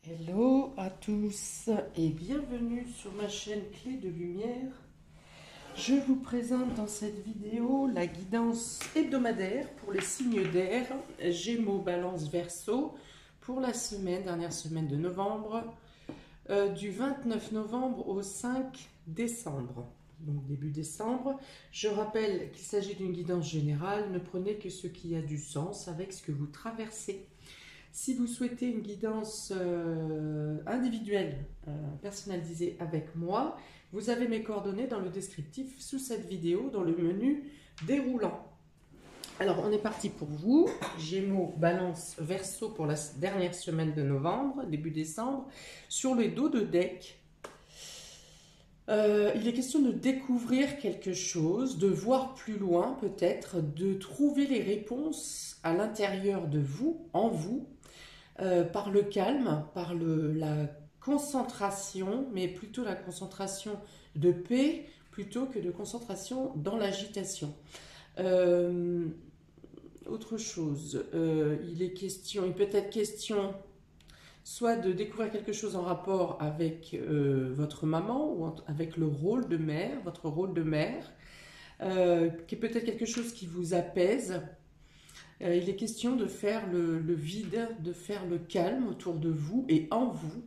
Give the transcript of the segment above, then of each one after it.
Hello à tous et bienvenue sur ma chaîne Clé de Lumière. Je vous présente dans cette vidéo la guidance hebdomadaire pour les signes d'air, Gémeaux, Balance, Verseau, pour la dernière semaine de novembre, du 29 novembre au 5 décembre. Donc début décembre. Je rappelle qu'il s'agit d'une guidance générale, ne prenez que ce qui a du sens avec ce que vous traversez. Si vous souhaitez une guidance individuelle, personnalisée avec moi, vous avez mes coordonnées dans le descriptif sous cette vidéo, dans le menu déroulant. Alors, on est parti pour vous. Gémeaux, Balance, Verseau pour la dernière semaine de novembre, début décembre. Sur les dos de deck, il est question de découvrir quelque chose, de voir plus loin peut-être, de trouver les réponses à l'intérieur de vous, en vous, par le calme, par la concentration, mais plutôt la concentration de paix plutôt que de concentration dans l'agitation. Autre chose, il peut être question soit de découvrir quelque chose en rapport avec votre maman ou avec le rôle de mère, votre rôle de mère, qui est peut-être quelque chose qui vous apaise. Il est question de faire le vide, de faire le calme autour de vous et en vous.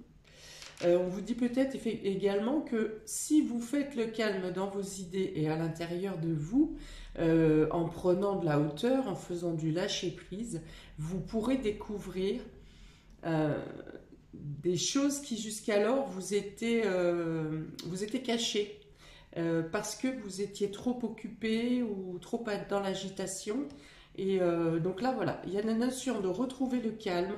On vous dit peut-être également que si vous faites le calme dans vos idées et à l'intérieur de vous, en prenant de la hauteur, en faisant du lâcher-prise, vous pourrez découvrir des choses qui jusqu'alors vous étaient cachées. Parce que vous étiez trop occupé ou trop dans l'agitation. Et donc là, voilà, il y a la notion de retrouver le calme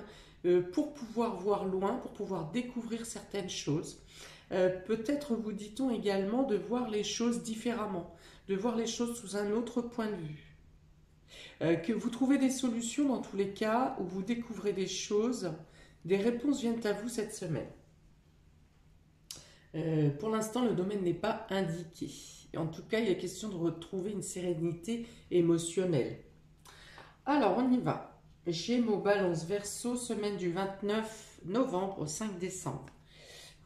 pour pouvoir voir loin, pour pouvoir découvrir certaines choses. Peut-être vous dit-on également de voir les choses différemment, de voir les choses sous un autre point de vue. Que vous trouvez des solutions dans tous les cas où vous découvrez des choses, des réponses viennent à vous cette semaine. Pour l'instant, le domaine n'est pas indiqué. En tout cas, il est question de retrouver une sérénité émotionnelle. Alors, on y va. Gémeaux, Balance, Verseau, semaine du 29 novembre au 5 décembre.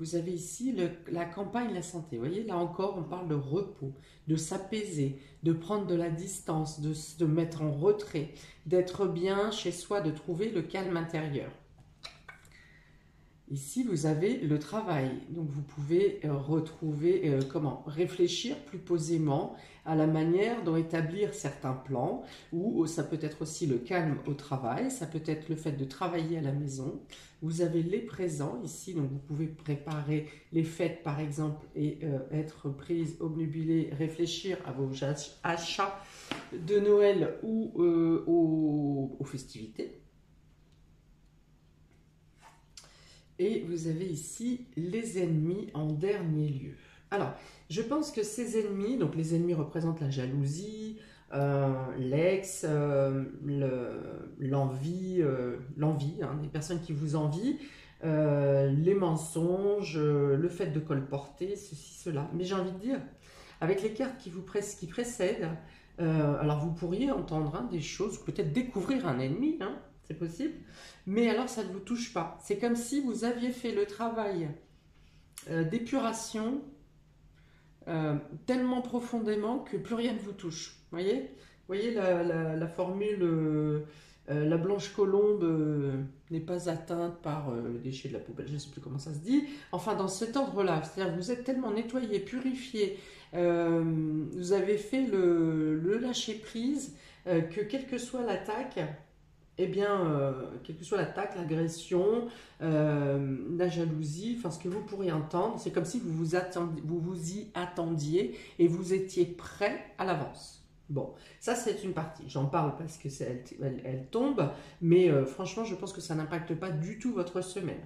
Vous avez ici la campagne, la santé. Vous voyez, là encore, on parle de repos, de s'apaiser, de prendre de la distance, de mettre en retrait, d'être bien chez soi, de trouver le calme intérieur. Ici, vous avez le travail, donc vous pouvez retrouver, réfléchir plus posément à la manière dont établir certains plans, ou ça peut être aussi le calme au travail, ça peut être le fait de travailler à la maison. Vous avez les présents ici, donc vous pouvez préparer les fêtes par exemple et être prise, obnubilée, réfléchir à vos achats de Noël ou aux festivités. Et vous avez ici les ennemis en dernier lieu. Alors, je pense que ces ennemis, donc les ennemis représentent la jalousie, l'ex, l'envie, les personnes qui vous envient, les mensonges, le fait de colporter, ceci, cela. Mais j'ai envie de dire, avec les cartes qui précèdent, alors vous pourriez entendre des choses, peut-être découvrir un ennemi, c'est possible, mais alors ça ne vous touche pas. C'est comme si vous aviez fait le travail d'épuration tellement profondément que plus rien ne vous touche. Vous voyez la formule la blanche colombe n'est pas atteinte par le déchet de la poubelle, je ne sais plus comment ça se dit. Enfin, dans cet ordre-là, c'est-à-dire que vous êtes tellement nettoyé, purifié, vous avez fait le lâcher-prise que quelle que soit l'attaque, eh bien, quelle que soit l'attaque, l'agression, la jalousie, enfin ce que vous pourriez entendre, c'est comme si vous vous y attendiez et vous étiez prêt à l'avance. Bon, ça c'est une partie, j'en parle parce que elle tombe, mais franchement je pense que ça n'impacte pas du tout votre semaine.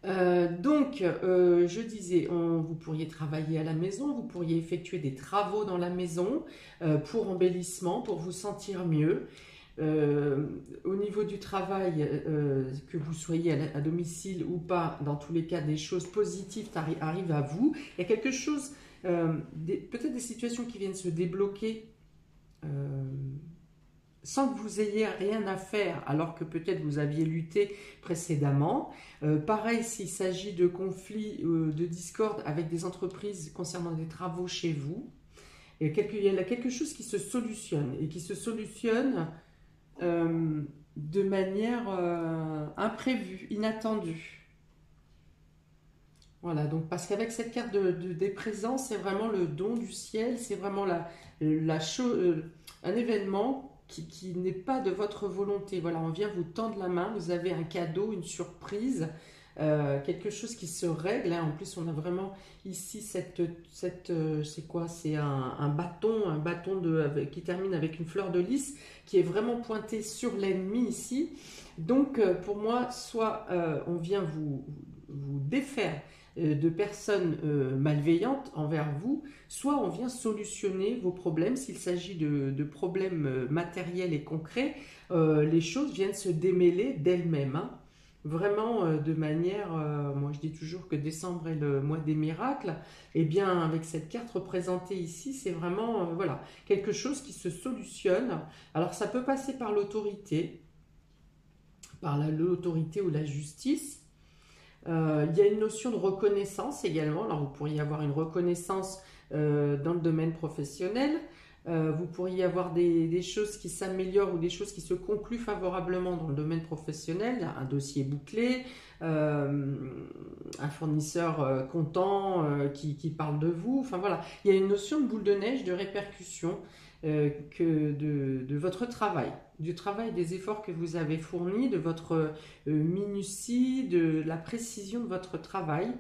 Je disais, vous pourriez travailler à la maison, vous pourriez effectuer des travaux dans la maison pour embellissement, pour vous sentir mieux. Au niveau du travail, que vous soyez à domicile ou pas, dans tous les cas, des choses positives arrivent à vous. Il y a quelque chose, peut-être des situations qui viennent se débloquer sans que vous ayez rien à faire, alors que peut-être vous aviez lutté précédemment. Pareil, s'il s'agit de conflits, de discorde avec des entreprises concernant des travaux chez vous. Il y a quelque chose qui se solutionne, et qui se solutionne de manière imprévue, inattendue. Voilà, donc parce qu'avec cette carte des présents, c'est vraiment le don du ciel, c'est vraiment un événement qui n'est pas de votre volonté. Voilà, on vient vous tendre la main, vous avez un cadeau, une surprise, quelque chose qui se règle. Hein. En plus, on a vraiment ici c'est quoi? C'est un bâton qui termine avec une fleur de lys qui est vraiment pointé sur l'ennemi ici. Donc, pour moi, soit on vient vous défaire de personnes malveillantes envers vous, soit on vient solutionner vos problèmes. S'il s'agit de problèmes matériels et concrets, les choses viennent se démêler d'elles-mêmes. Hein. Vraiment de manière, moi je dis toujours que décembre est le mois des miracles, et bien avec cette carte représentée ici, c'est vraiment voilà, quelque chose qui se solutionne. Alors ça peut passer par l'autorité, l'autorité ou la justice. Il y a une notion de reconnaissance également. Alors vous pourriez avoir une reconnaissance dans le domaine professionnel. Vous pourriez avoir des choses qui s'améliorent ou des choses qui se concluent favorablement dans le domaine professionnel. Un dossier bouclé, un fournisseur content qui parle de vous. Enfin voilà, il y a une notion de boule de neige, de répercussion de votre travail, du travail, des efforts que vous avez fournis, de votre minutie, de la précision de votre travail.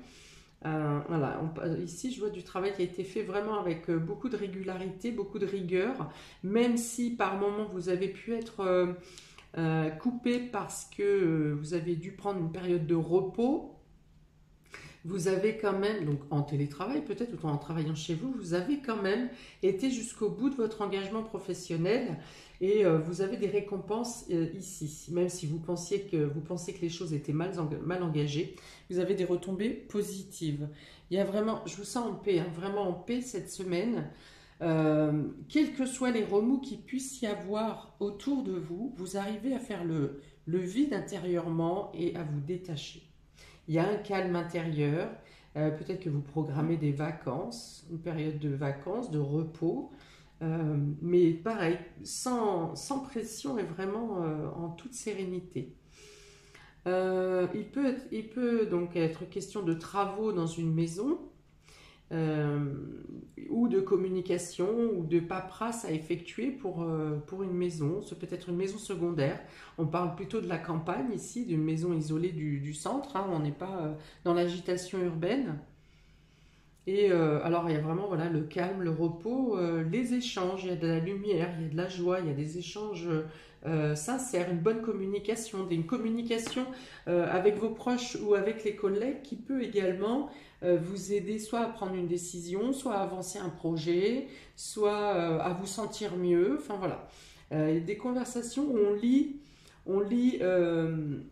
Voilà, ici je vois du travail qui a été fait vraiment avec beaucoup de régularité, beaucoup de rigueur, même si par moment vous avez pu être coupé parce que vous avez dû prendre une période de repos. Vous avez quand même, donc en télétravail peut-être, ou en travaillant chez vous, vous avez quand même été jusqu'au bout de votre engagement professionnel et vous avez des récompenses ici. Même si vous pensez que les choses étaient mal engagées, vous avez des retombées positives. Il y a vraiment, je vous sens en paix, hein, vraiment en paix cette semaine. Quels que soient les remous qu'il puisse y avoir autour de vous, vous arrivez à faire le vide intérieurement et à vous détacher. Il y a un calme intérieur, peut-être que vous programmez des vacances, une période de vacances, de repos, mais pareil, sans pression et vraiment en toute sérénité. Il peut donc être question de travaux dans une maison, ou de communication ou de paperasse à effectuer pour une maison. Ce peut être une maison secondaire. On parle plutôt de la campagne ici, d'une maison isolée du centre. Hein. On n'est pas dans l'agitation urbaine. Et alors il y a vraiment voilà, le calme, le repos, les échanges, il y a de la lumière, il y a de la joie, il y a des échanges sincères, une bonne communication, une communication avec vos proches ou avec les collègues qui peut également vous aider soit à prendre une décision, soit à avancer un projet, soit à vous sentir mieux. Enfin voilà, des conversations où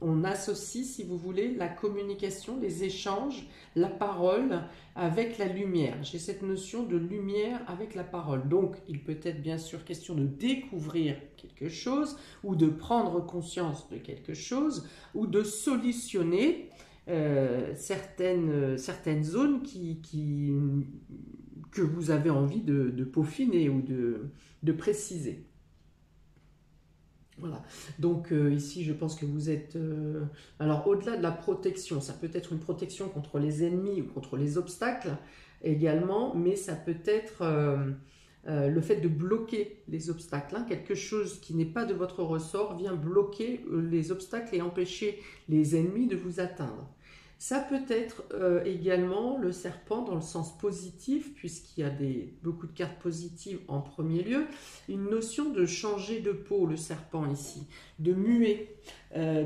on associe, si vous voulez, la communication, les échanges, la parole avec la lumière. J'ai cette notion de lumière avec la parole. Donc, il peut être bien sûr question de découvrir quelque chose ou de prendre conscience de quelque chose ou de solutionner certaines zones que vous avez envie de peaufiner ou de préciser. Voilà, donc ici je pense que vous êtes, alors au-delà de la protection, ça peut être une protection contre les ennemis ou contre les obstacles également, mais ça peut être le fait de bloquer les obstacles, hein. Quelque chose qui n'est pas de votre ressort vient bloquer les obstacles et empêcher les ennemis de vous atteindre. Ça peut être également le serpent dans le sens positif, puisqu'il y a beaucoup de cartes positives en premier lieu, une notion de changer de peau, le serpent ici, de muer,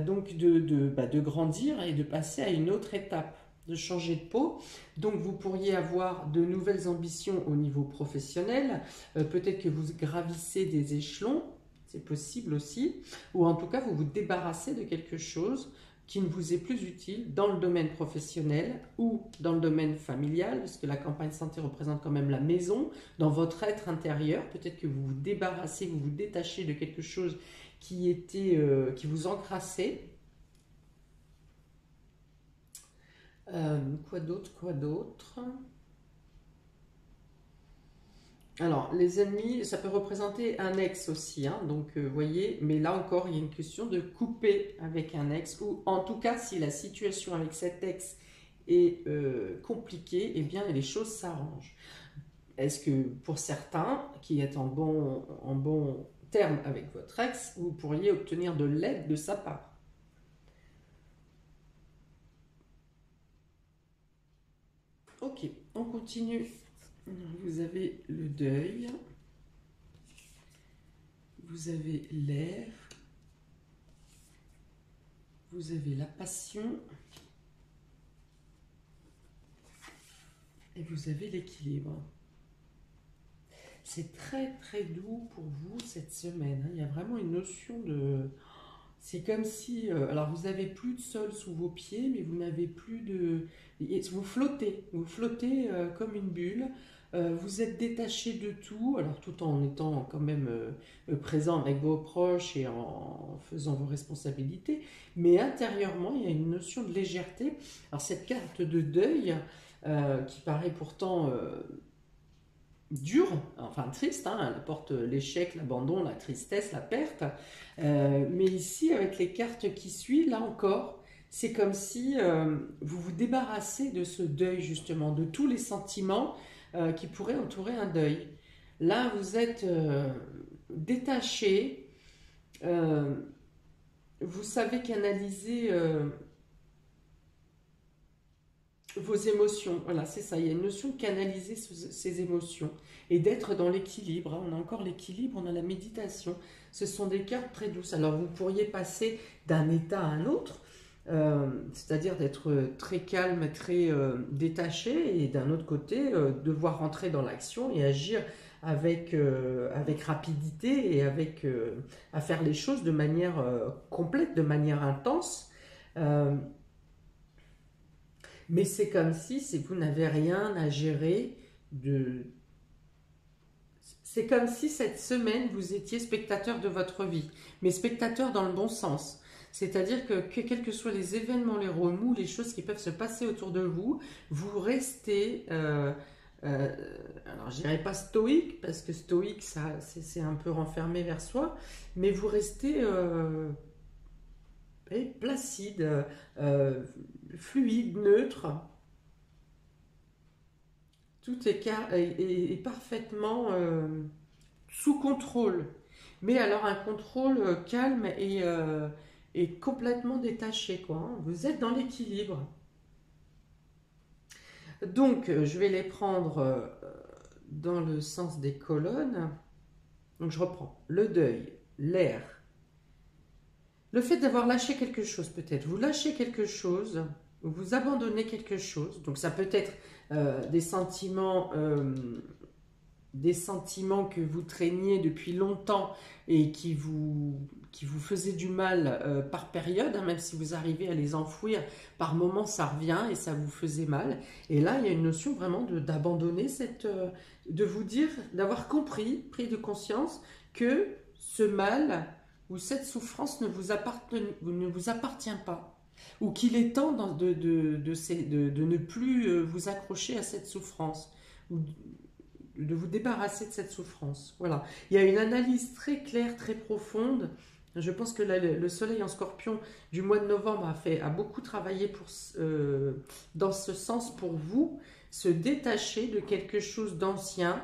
donc de grandir et de passer à une autre étape, de changer de peau. Donc vous pourriez avoir de nouvelles ambitions au niveau professionnel, peut-être que vous gravissez des échelons, c'est possible aussi, ou en tout cas vous vous débarrassez de quelque chose qui ne vous est plus utile dans le domaine professionnel ou dans le domaine familial, parce que la campagne santé représente quand même la maison, dans votre être intérieur. Peut-être que vous vous débarrassez, vous vous détachez de quelque chose qui vous encrassait. Quoi d'autre? Alors, les ennemis, ça peut représenter un ex aussi, hein, donc vous voyez, mais là encore, il y a une question de couper avec un ex, ou en tout cas, si la situation avec cet ex est compliquée, eh bien, les choses s'arrangent. Est-ce que pour certains qui êtes en bon terme avec votre ex, vous pourriez obtenir de l'aide de sa part? Ok, on continue. Vous avez le deuil, vous avez l'air, vous avez la passion et vous avez l'équilibre. C'est très très doux pour vous cette semaine. Il y a vraiment une notion de... C'est comme si... alors vous n'avez plus de sol sous vos pieds, mais vous n'avez plus de... Vous flottez comme une bulle. Vous êtes détaché de tout, alors tout en étant quand même présent avec vos proches et en faisant vos responsabilités, mais intérieurement, il y a une notion de légèreté. Alors cette carte de deuil, qui paraît pourtant dure, enfin triste, hein, elle apporte l'échec, l'abandon, la tristesse, la perte, mais ici, avec les cartes qui suivent, là encore, c'est comme si vous vous débarrassez de ce deuil, justement, de tous les sentiments qui pourraient entourer un deuil. Là, vous êtes détaché, vous savez canaliser vos émotions. Voilà, c'est ça, il y a une notion de canaliser ces émotions et d'être dans l'équilibre. Hein. On a encore l'équilibre, on a la méditation. Ce sont des cartes très douces. Alors, vous pourriez passer d'un état à un autre, c'est-à-dire d'être très calme, très détaché, et d'un autre côté, devoir rentrer dans l'action et agir avec rapidité et à faire les choses de manière complète, de manière intense. Mais c'est comme si vous n'avez rien à gérer de... C'est comme si cette semaine, vous étiez spectateur de votre vie, mais spectateur dans le bon sens. C'est-à-dire que quels que soient les événements, les remous, les choses qui peuvent se passer autour de vous, vous restez... alors, je dirais pas stoïque, parce que stoïque, c'est un peu renfermé vers soi, mais vous restez placide, fluide, neutre. Tout est parfaitement sous contrôle. Mais alors un contrôle calme et complètement détaché, quoi. Hein. Vous êtes dans l'équilibre. Donc, je vais les prendre dans le sens des colonnes. Donc, je reprends. Le deuil, l'air. Le fait d'avoir lâché quelque chose, peut-être. Vous lâchez quelque chose, vous abandonnez quelque chose. Donc, ça peut être des sentiments que vous traîniez depuis longtemps et qui vous faisaient du mal par période, hein, même si vous arrivez à les enfouir, par moments ça revient et ça vous faisait mal. Et là, il y a une notion vraiment d'abandonner de vous dire, d'avoir compris, pris de conscience que ce mal ou cette souffrance ne vous appartient pas. Ou qu'il est temps de ne plus vous accrocher à cette souffrance, ou de vous débarrasser de cette souffrance. Voilà. Il y a une analyse très claire, très profonde. Je pense que le soleil en scorpion du mois de novembre a beaucoup travaillé dans ce sens pour vous, se détacher de quelque chose d'ancien,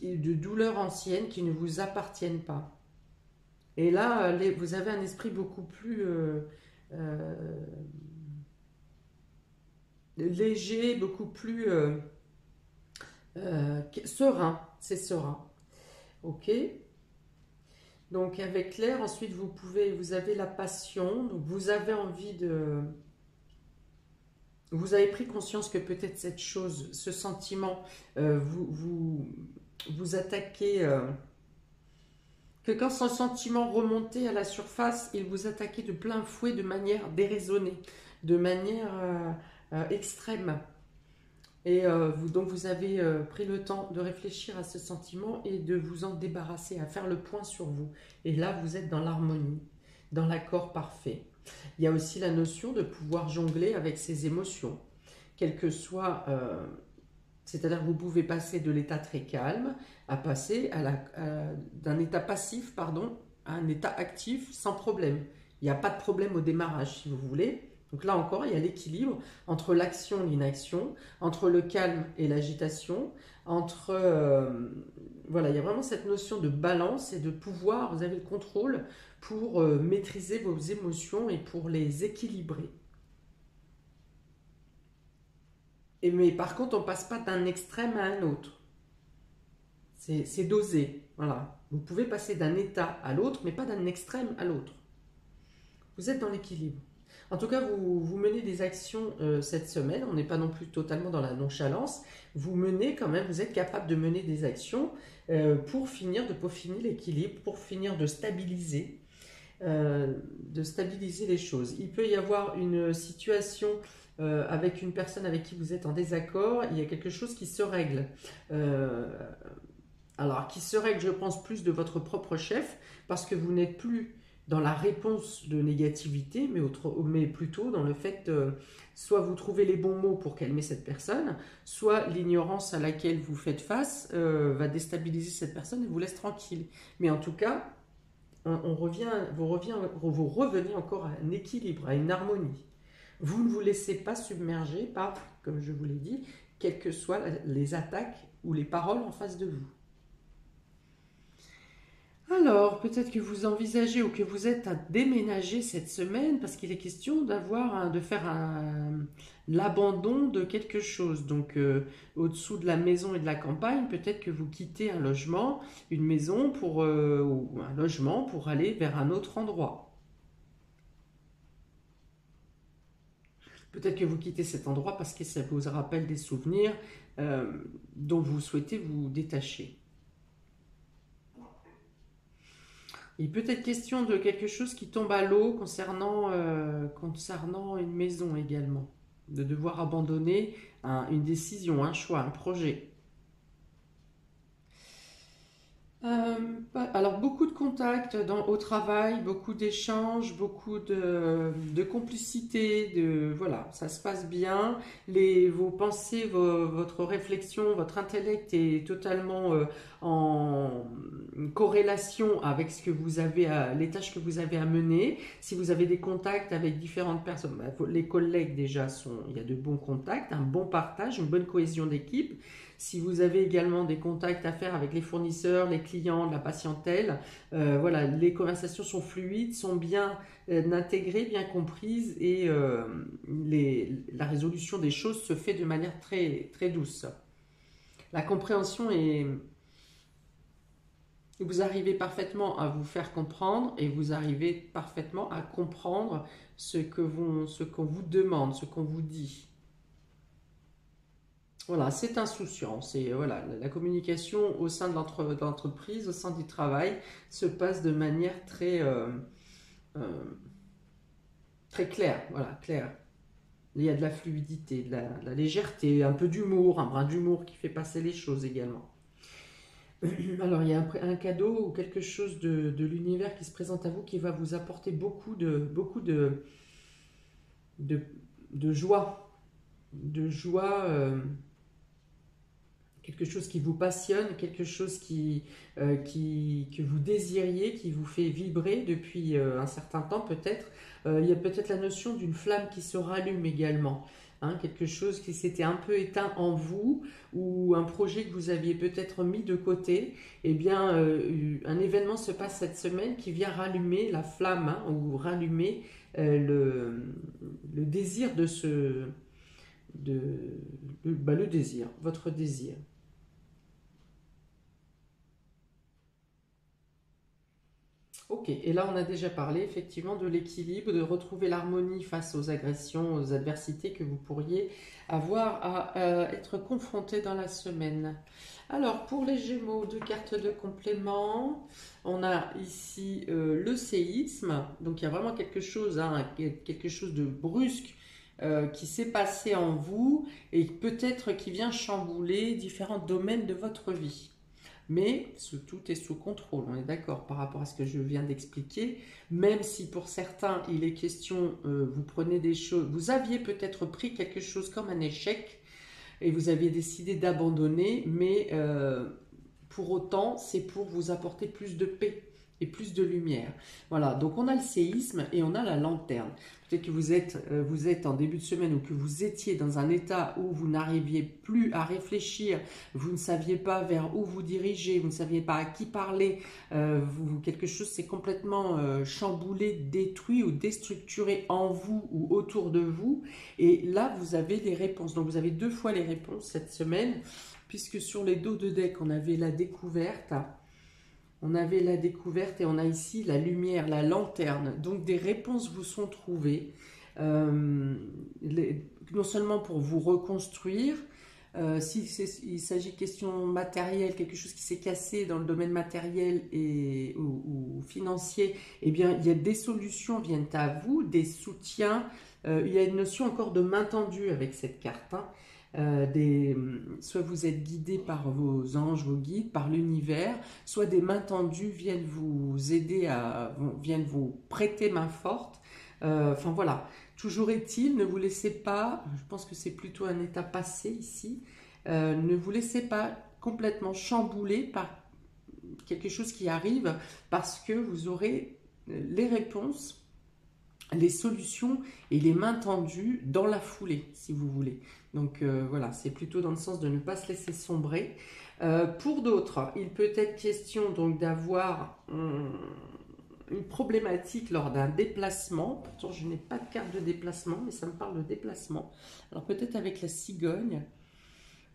de douleurs anciennes qui ne vous appartiennent pas. Et là, vous avez un esprit beaucoup plus léger, beaucoup plus serein. C'est serein. Ok. Donc avec l'air, ensuite vous avez la passion. Donc vous avez envie de... Vous avez pris conscience que peut-être cette chose, ce sentiment, vous attaquez que quand son sentiment remontait à la surface, il vous attaquait de plein fouet de manière déraisonnée, de manière extrême. Et donc vous avez pris le temps de réfléchir à ce sentiment et de vous en débarrasser, à faire le point sur vous. Et là, vous êtes dans l'harmonie, dans l'accord parfait. Il y a aussi la notion de pouvoir jongler avec ses émotions, quel que soit... c'est-à-dire que vous pouvez passer de l'état très calme à passer d'un état passif, pardon, à un état actif sans problème. Il n'y a pas de problème au démarrage, si vous voulez. Donc là encore, il y a l'équilibre entre l'action et l'inaction, entre le calme et l'agitation, entre... voilà, il y a vraiment cette notion de balance et de pouvoir, vous avez le contrôle pour maîtriser vos émotions et pour les équilibrer. Mais par contre, on ne passe pas d'un extrême à un autre. C'est dosé. Voilà. Vous pouvez passer d'un état à l'autre, mais pas d'un extrême à l'autre. Vous êtes dans l'équilibre. En tout cas, vous menez des actions cette semaine. On n'est pas non plus totalement dans la nonchalance. Vous menez quand même, vous êtes capable de mener des actions pour finir de peaufiner l'équilibre, pour finir de stabiliser les choses. Il peut y avoir une situation avec une personne avec qui vous êtes en désaccord. Il y a quelque chose qui se règle. Alors, qui se règle, je pense, plus de votre propre chef, parce que vous n'êtes plus dans la réponse de négativité, mais plutôt dans le fait, soit vous trouvez les bons mots pour calmer cette personne, soit l'ignorance à laquelle vous faites face va déstabiliser cette personne et vous laisse tranquille. Mais en tout cas, vous revenez encore à un équilibre, à une harmonie. Vous ne vous laissez pas submerger par, comme je vous l'ai dit, quelles que soient les attaques ou les paroles en face de vous. Alors, peut-être que vous envisagez ou que vous êtes à déménager cette semaine parce qu'il est question de faire l'abandon de quelque chose. Donc, au-dessous de la maison et de la campagne, peut-être que vous quittez un logement, une maison ou un logement pour aller vers un autre endroit. Peut-être que vous quittez cet endroit parce que ça vous rappelle des souvenirs dont vous souhaitez vous détacher. Il peut être question de quelque chose qui tombe à l'eau concernant une maison également. De devoir abandonner une décision, un choix, un projet. Alors beaucoup de contacts au travail, beaucoup d'échanges, beaucoup de complicité, voilà, ça se passe bien. Vos pensées, votre réflexion, votre intellect est totalement en corrélation avec les tâches que vous avez à mener. Si vous avez des contacts avec différentes personnes, les collègues déjà il y a de bons contacts, un bon partage, une bonne cohésion d'équipe. Si vous avez également des contacts à faire avec les fournisseurs, les clients, la patientèle, voilà, les conversations sont fluides, sont bien intégrées, bien comprises et la résolution des choses se fait de manière très, très douce. La compréhension est... Vous arrivez parfaitement à vous faire comprendre et vous arrivez parfaitement à comprendre ce qu'on vous demande, ce qu'on vous dit. Voilà, c'est insouciant. Voilà, la communication au sein de l'entreprise, au sein du travail, se passe de manière très, très claire. Voilà, claire. Il y a de la fluidité, de la légèreté, un peu d'humour, un brin d'humour qui fait passer les choses également. Alors, il y a un cadeau ou quelque chose de l'univers qui se présente à vous qui va vous apporter beaucoup de joie. De joie... quelque chose qui vous passionne, quelque chose que vous désiriez, qui vous fait vibrer depuis un certain temps peut-être. Il y a peut-être la notion d'une flamme qui se rallume également. Quelque chose qui s'était un peu éteint en vous ou un projet que vous aviez peut-être mis de côté. Eh bien, un événement se passe cette semaine qui vient rallumer la flamme ou rallumer le désir le désir, votre désir. Ok, et là on a déjà parlé effectivement de l'équilibre, de retrouver l'harmonie face aux agressions, aux adversités que vous pourriez avoir à être confronté dans la semaine. Alors pour les Gémeaux, deux cartes de complément, on a ici le séisme, donc il y a vraiment quelque chose, hein, quelque chose de brusque qui s'est passé en vous et peut-être qui vient chambouler différents domaines de votre vie. Mais tout est sous contrôle, on est d'accord par rapport à ce que je viens d'expliquer. Même si pour certains, il est question, vous prenez des choses, vous aviez peut-être pris quelque chose comme un échec et vous aviez décidé d'abandonner, mais pour autant, c'est pour vous apporter plus de paix et plus de lumière. Voilà, donc on a le séisme et on a la lanterne. Peut-être que vous êtes en début de semaine ou que vous étiez dans un état où vous n'arriviez plus à réfléchir, vous ne saviez pas vers où vous diriger, vous ne saviez pas à qui parler, quelque chose s'est complètement chamboulé, détruit ou déstructuré en vous ou autour de vous. Et là, vous avez les réponses. Donc vous avez 2 fois les réponses cette semaine, puisque sur les dos de deck, on avait la découverte. On avait la découverte et on a ici la lumière, la lanterne. Donc des réponses vous sont trouvées, non seulement pour vous reconstruire, il s'agit de questions matérielles, quelque chose qui s'est cassé dans le domaine matériel ou financier, eh bien il y a des solutions viennent à vous, des soutiens. Il y a une notion encore de main tendue avec cette carte, hein. Soit vous êtes guidé par vos anges, vos guides, par l'univers, soit des mains tendues viennent vous aider, viennent vous prêter main forte. Enfin voilà, toujours est-il, ne vous laissez pas, je pense que c'est plutôt un état passé ici, ne vous laissez pas complètement chambouler par quelque chose qui arrive, parce que vous aurez les réponses, les solutions et les mains tendues dans la foulée, si vous voulez. Donc voilà, c'est plutôt dans le sens de ne pas se laisser sombrer. Pour d'autres, il peut être question donc d'avoir une problématique lors d'un déplacement. Pourtant, je n'ai pas de carte de déplacement, mais ça me parle de déplacement. Alors peut-être avec la cigogne,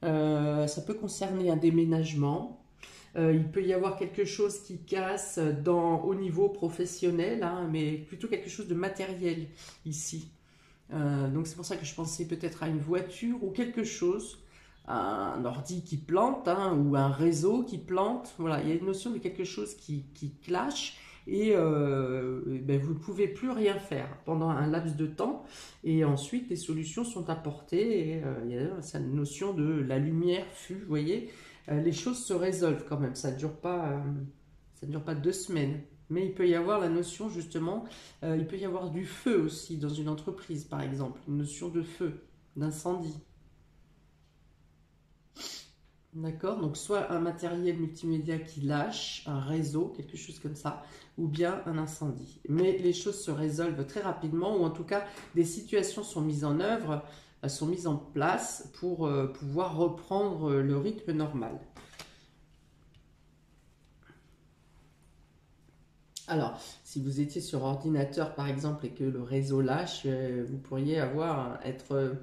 ça peut concerner un déménagement. Il peut y avoir quelque chose qui casse au niveau professionnel, hein, mais plutôt quelque chose de matériel ici. Donc c'est pour ça que je pensais peut-être à une voiture ou quelque chose, un ordi qui plante, hein, ou un réseau qui plante. Voilà, il y a une notion de quelque chose qui clash et ben, vous ne pouvez plus rien faire pendant un laps de temps. Et ensuite, les solutions sont apportées et il y a cette notion de la lumière fut, vous voyez. Les choses se résolvent quand même, ça ne dure pas 2 semaines. Mais il peut y avoir la notion justement, il peut y avoir du feu aussi dans une entreprise par exemple, une notion de feu, d'incendie. D'accord? Donc soit un matériel multimédia qui lâche, un réseau, quelque chose comme ça, ou bien un incendie. Mais les choses se résolvent très rapidement, ou en tout cas des situations sont mises en œuvre, sont mises en place pour pouvoir reprendre le rythme normal. Alors, si vous étiez sur ordinateur par exemple et que le réseau lâche, vous pourriez être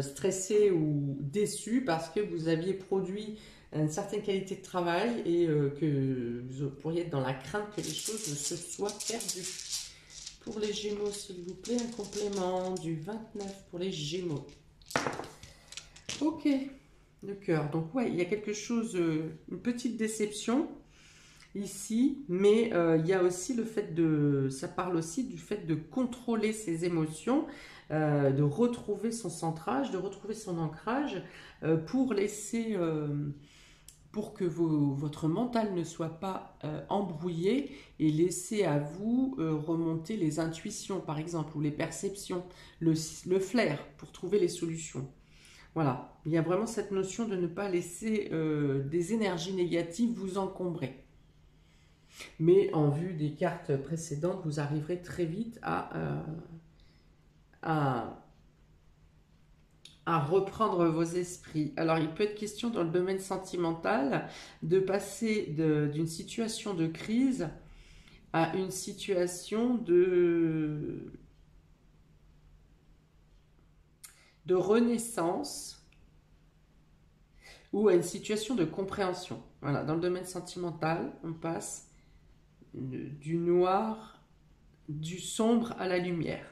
stressé ou déçu parce que vous aviez produit une certaine qualité de travail et que vous pourriez être dans la crainte que les choses ne se soient perdues. Pour les Gémeaux, s'il vous plaît, un complément du 29 pour les Gémeaux. Ok, le cœur. Donc ouais, il y a quelque chose, une petite déception ici, mais il y a aussi ça parle aussi du fait de contrôler ses émotions, de retrouver son centrage, de retrouver son ancrage, pour que votre mental ne soit pas embrouillé et laisser à vous remonter les intuitions, par exemple, ou les perceptions, le flair pour trouver les solutions. Voilà, il y a vraiment cette notion de ne pas laisser des énergies négatives vous encombrer. Mais en vue des cartes précédentes, vous arriverez très vite à reprendre vos esprits. Alors, il peut être question dans le domaine sentimental de passer d'une situation de crise à une situation de renaissance ou à une situation de compréhension. Voilà, dans le domaine sentimental, on passe du noir, du sombre à la lumière,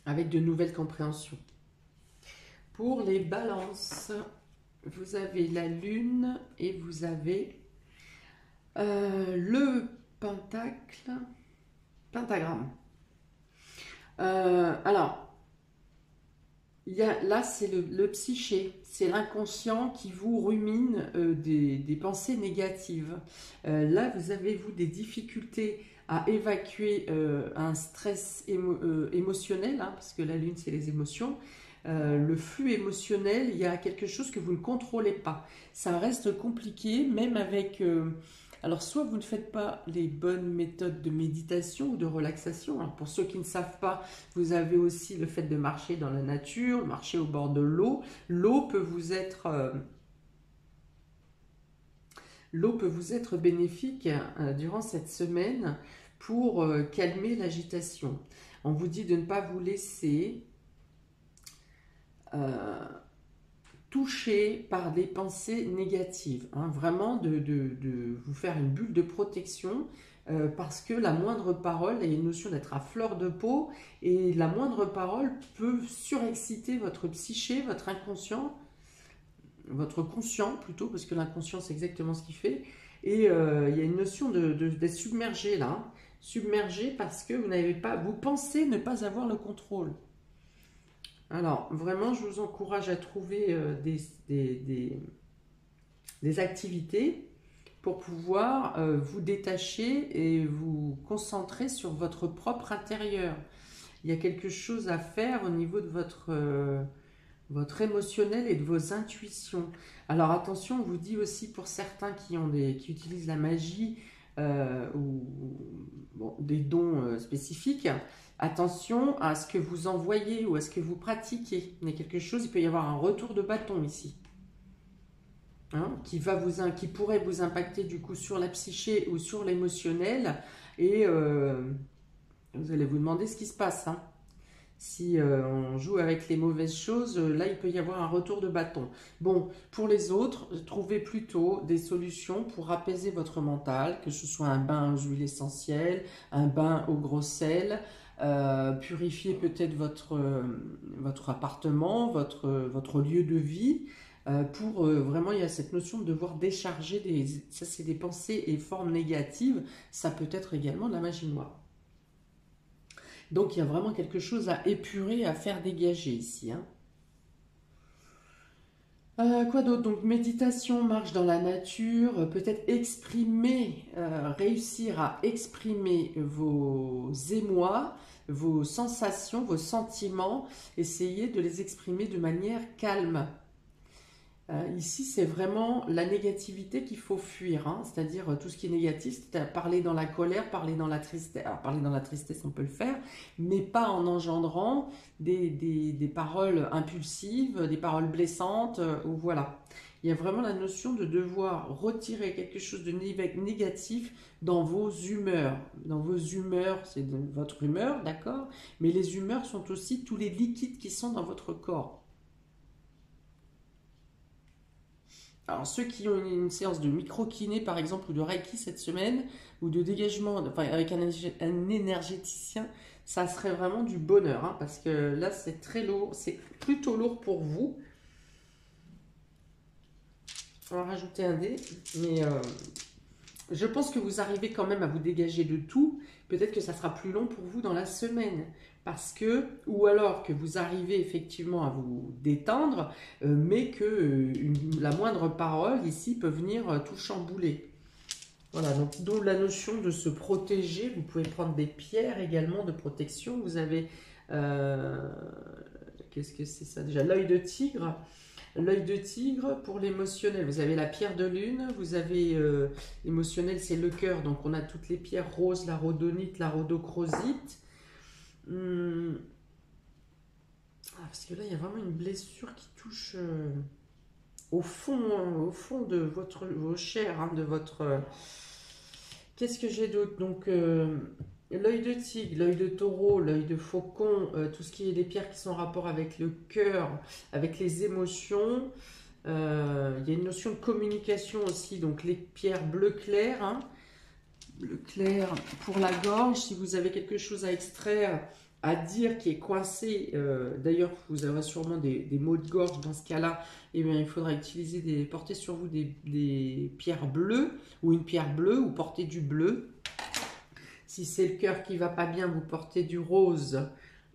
avec de nouvelles compréhensions. Pour les balances, vous avez la lune et vous avez le pentagramme. Alors, là, c'est le psyché, c'est l'inconscient qui vous rumine des pensées négatives. Là, vous avez, vous, des difficultés à évacuer un stress émotionnel, hein, parce que la lune, c'est les émotions. Le flux émotionnel, il y a quelque chose que vous ne contrôlez pas. Ça reste compliqué, même avec... alors, soit vous ne faites pas les bonnes méthodes de méditation ou de relaxation. Alors, pour ceux qui ne savent pas, vous avez aussi le fait de marcher dans la nature, marcher au bord de l'eau. L'eau peut vous être bénéfique durant cette semaine pour calmer l'agitation. On vous dit de ne pas vous laisser touché par des pensées négatives, hein, vraiment de vous faire une bulle de protection parce que la moindre parole, il y a une notion d'être à fleur de peau et la moindre parole peut surexciter votre psyché, votre inconscient, votre conscient plutôt, parce que l'inconscient c'est exactement ce qu'il fait, et il y a une notion d'être submergé là, hein, submergé parce que vous pensez ne pas avoir le contrôle. Alors, vraiment, je vous encourage à trouver des activités pour pouvoir vous détacher et vous concentrer sur votre propre intérieur. Il y a quelque chose à faire au niveau de votre émotionnel et de vos intuitions. Alors, attention, on vous dit aussi pour certains qui utilisent la magie ou bon, des dons spécifiques, attention à ce que vous envoyez ou à ce que vous pratiquez. Il y a quelque chose, il peut y avoir un retour de bâton ici. Hein, qui pourrait vous impacter du coup sur la psyché ou sur l'émotionnel. Et vous allez vous demander ce qui se passe. Hein. Si on joue avec les mauvaises choses, là il peut y avoir un retour de bâton. Bon, pour les autres, trouvez plutôt des solutions pour apaiser votre mental, que ce soit un bain aux huiles essentielles, un bain au gros sel, purifier peut-être votre appartement, votre lieu de vie, pour vraiment, il y a cette notion de devoir décharger ça c'est des pensées et formes négatives, ça peut être également de la magie noire. Donc il y a vraiment quelque chose à épurer, à faire dégager ici. Hein. Quoi d'autre? Donc méditation, marche dans la nature, peut-être réussir à exprimer vos émois, vos sensations, vos sentiments, essayer de les exprimer de manière calme. Ici, c'est vraiment la négativité qu'il faut fuir, hein, c'est-à-dire tout ce qui est négatif, c'est-à-dire parler dans la colère, parler dans la tristesse. Alors, parler dans la tristesse, on peut le faire, mais pas en engendrant des paroles impulsives, des paroles blessantes, ou voilà. Il y a vraiment la notion de devoir retirer quelque chose de négatif dans vos humeurs. Dans vos humeurs, c'est votre humeur, d'accord? Mais les humeurs sont aussi tous les liquides qui sont dans votre corps. Alors, ceux qui ont une séance de micro-kiné, par exemple, ou de Reiki cette semaine, ou de dégagement enfin, avec un énergéticien, ça serait vraiment du bonheur, hein, parce que là, c'est très lourd, c'est plutôt lourd pour vous. On va rajouter un dé, mais je pense que vous arrivez quand même à vous dégager de tout. Peut-être que ça sera plus long pour vous dans la semaine. Ou alors que vous arrivez effectivement à vous détendre, mais que la moindre parole ici peut venir tout chambouler. Voilà, donc d'où la notion de se protéger. Vous pouvez prendre des pierres également de protection. Vous avez, qu'est-ce que c'est ça déjà? L'œil de tigre. L'œil de tigre pour l'émotionnel. Vous avez la pierre de lune, vous avez l'émotionnel, c'est le cœur. Donc on a toutes les pierres roses, la rhodonite, la rhodochrosite. Parce que là, il y a vraiment une blessure qui touche au fond de vos chairs, hein, de votre... Qu'est-ce que j'ai d'autre? Donc, l'œil de tigre, l'œil de taureau, l'œil de faucon, tout ce qui est les pierres qui sont en rapport avec le cœur, avec les émotions. Il y a une notion de communication aussi, donc les pierres bleu clair, hein, bleu clair pour la gorge. Si vous avez quelque chose à extraire, à dire qui est coincé, d'ailleurs vous aurez sûrement des maux de gorge dans ce cas-là, et bien il faudra utiliser porter sur vous des pierres bleues ou une pierre bleue ou porter du bleu. Si c'est le cœur qui va pas bien, vous portez du rose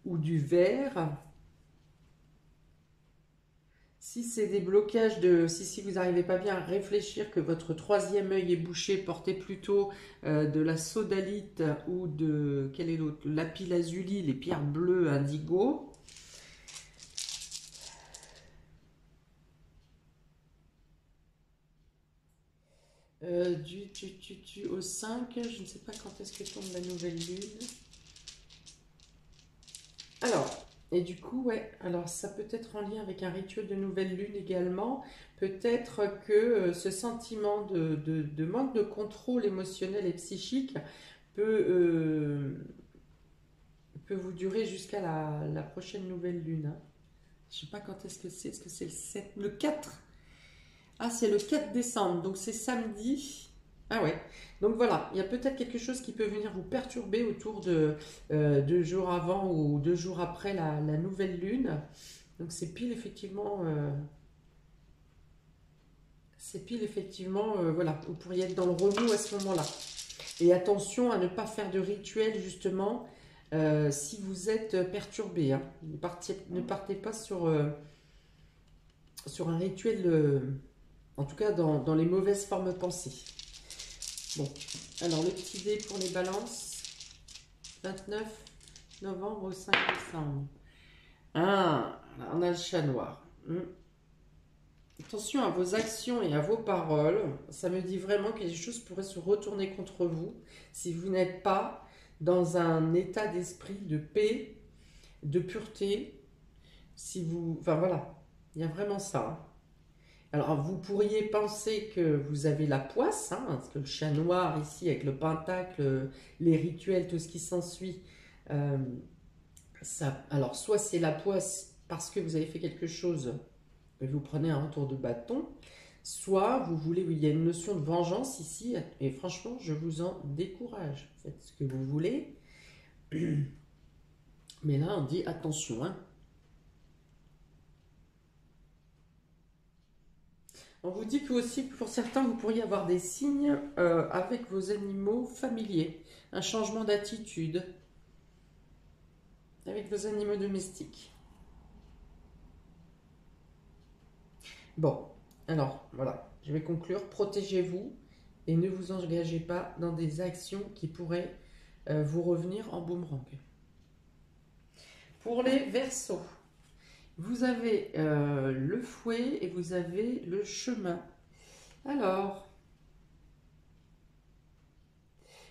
ou du vert. Si c'est des blocages si vous n'arrivez pas bien à réfléchir que votre troisième œil est bouché, portez plutôt de la sodalite ou de, quel est l'autre, lapis-lazuli, les pierres bleues indigo. Au 5, je ne sais pas quand est-ce que tombe la nouvelle lune. Alors, et du coup, ouais, alors ça peut être en lien avec un rituel de nouvelle lune également. Peut-être que ce sentiment de manque de contrôle émotionnel et psychique peut, peut vous durer jusqu'à la prochaine nouvelle lune, hein. Je ne sais pas quand est-ce que c'est le 7, le 4? Ah, c'est le 4 décembre, donc c'est samedi. Ah ouais, donc voilà, il y a peut-être quelque chose qui peut venir vous perturber autour de 2 jours avant ou 2 jours après la nouvelle lune. Donc c'est pile effectivement, voilà, vous pourriez être dans le remous à ce moment-là. Et attention à ne pas faire de rituel justement si vous êtes perturbé, hein. Ne partez pas sur un rituel, en tout cas dans les mauvaises formes pensées. Bon, alors le petit dé pour les balances, 29 novembre au 5 décembre. Ah, on a le chat noir. Attention à vos actions et à vos paroles. Ça me dit vraiment que les choses pourraient se retourner contre vous si vous n'êtes pas dans un état d'esprit de paix, de pureté. Enfin voilà, il y a vraiment ça, hein. Alors, vous pourriez penser que vous avez la poisse, hein, parce que le chat noir ici, avec le pentacle, les rituels, tout ce qui s'ensuit, alors soit c'est la poisse parce que vous avez fait quelque chose et vous prenez un retour de bâton, soit vous voulez, il y a une notion de vengeance ici, et franchement, je vous en décourage. Faites ce que vous voulez, mais là, on dit attention, hein. On vous dit que aussi, pour certains, vous pourriez avoir des signes avec vos animaux familiers. Un changement d'attitude avec vos animaux domestiques. Bon, alors, voilà, je vais conclure. Protégez-vous et ne vous engagez pas dans des actions qui pourraient vous revenir en boomerang. Pour les Verseaux, vous avez le fouet et vous avez le chemin. Alors,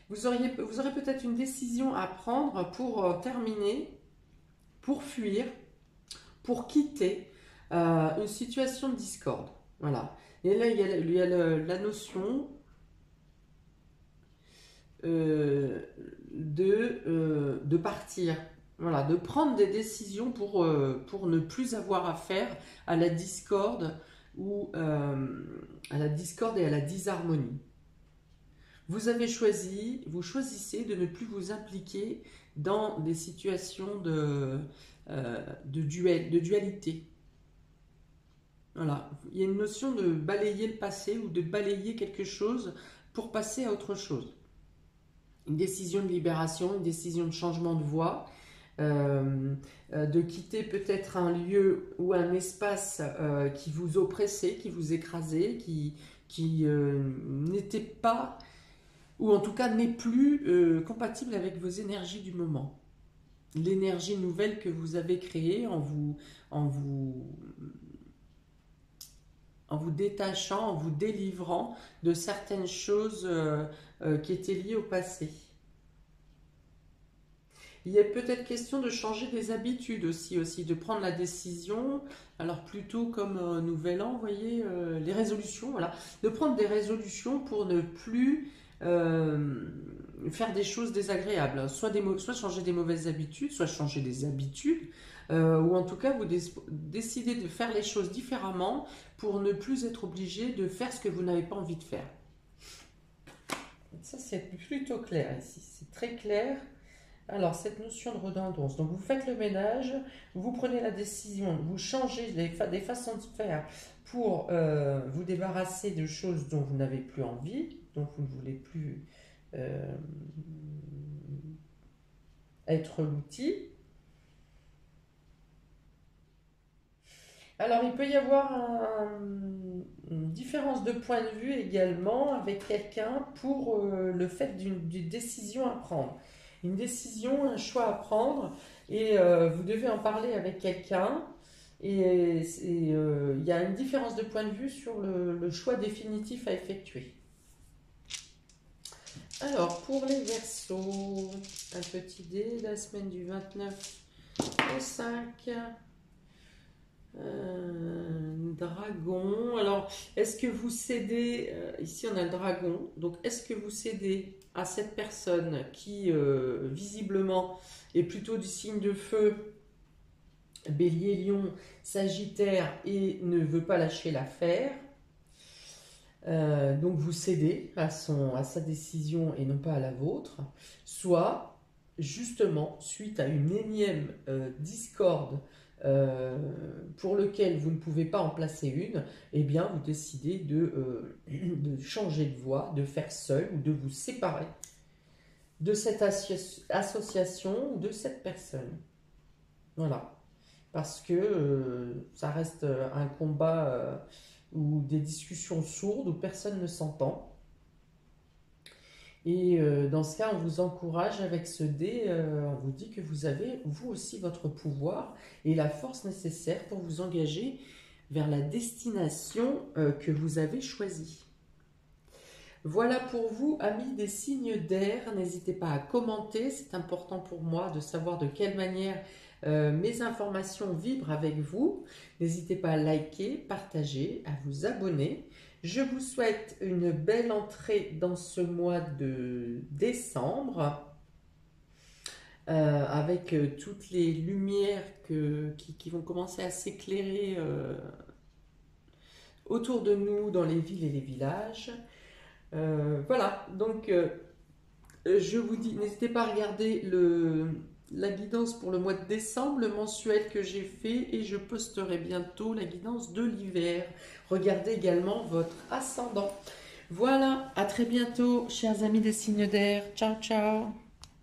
vous aurez peut-être une décision à prendre pour terminer, pour fuir, pour quitter une situation de discorde. Voilà. Et là, il y a la notion de partir. Voilà, de prendre des décisions pour ne plus avoir affaire à la discorde ou à la discorde et à la disharmonie. Vous choisissez de ne plus vous impliquer dans des situations de dualité. Voilà, il y a une notion de balayer le passé ou de balayer quelque chose pour passer à autre chose. Une décision de libération, une décision de changement de voie, de quitter peut-être un lieu ou un espace qui vous oppressait, qui vous écrasait, qui n'était pas, ou en tout cas n'est plus compatible avec vos énergies du moment. L'énergie nouvelle que vous avez créée en vous détachant, en vous délivrant de certaines choses qui étaient liées au passé. Il est peut-être question de changer des habitudes aussi, de prendre la décision, alors plutôt comme nouvel an, vous voyez, les résolutions, voilà, de prendre des résolutions pour ne plus faire des choses désagréables, soit changer des mauvaises habitudes, soit changer des habitudes, ou en tout cas vous décidez de faire les choses différemment pour ne plus être obligé de faire ce que vous n'avez pas envie de faire. Ça c'est plutôt clair ici, c'est très clair. Alors cette notion de redondance, donc vous faites le ménage, vous prenez la décision, vous changez des façons de faire pour vous débarrasser de choses dont vous n'avez plus envie, dont vous ne voulez plus être l'outil. Alors, il peut y avoir une différence de point de vue également avec quelqu'un pour le fait d'une décision à prendre. Une décision, un choix à prendre, et vous devez en parler avec quelqu'un. Et il y a une différence de point de vue sur le choix définitif à effectuer. Alors, pour les Verseaux, un petit dé, la semaine du 29 au 5. Dragon. Alors, est-ce que vous cédez, ici on a le dragon, donc est-ce que vous cédez à cette personne qui visiblement est plutôt du signe de feu, Bélier, Lion, Sagittaire, et ne veut pas lâcher l'affaire, donc vous cédez à sa décision et non pas à la vôtre, soit justement suite à une énième discorde pour lequel vous ne pouvez pas en placer une, eh bien vous décidez de changer de voie, de faire seul ou de vous séparer de cette association ou de cette personne. Voilà. Parce que ça reste un combat ou des discussions sourdes où personne ne s'entend. Et dans ce cas, on vous encourage avec ce dé, on vous dit que vous avez, vous aussi, votre pouvoir et la force nécessaire pour vous engager vers la destination que vous avez choisie. Voilà pour vous, amis des signes d'air. N'hésitez pas à commenter, c'est important pour moi de savoir de quelle manière mes informations vibrent avec vous. N'hésitez pas à liker, partager, à vous abonner. Je vous souhaite une belle entrée dans ce mois de décembre avec toutes les lumières qui vont commencer à s'éclairer autour de nous dans les villes et les villages. Voilà, donc je vous dis, n'hésitez pas à regarder la guidance pour le mois de décembre, le mensuel que j'ai fait, et je posterai bientôt la guidance de l'hiver. Regardez également votre ascendant. Voilà, à très bientôt, chers amis des signes d'air. Ciao, ciao.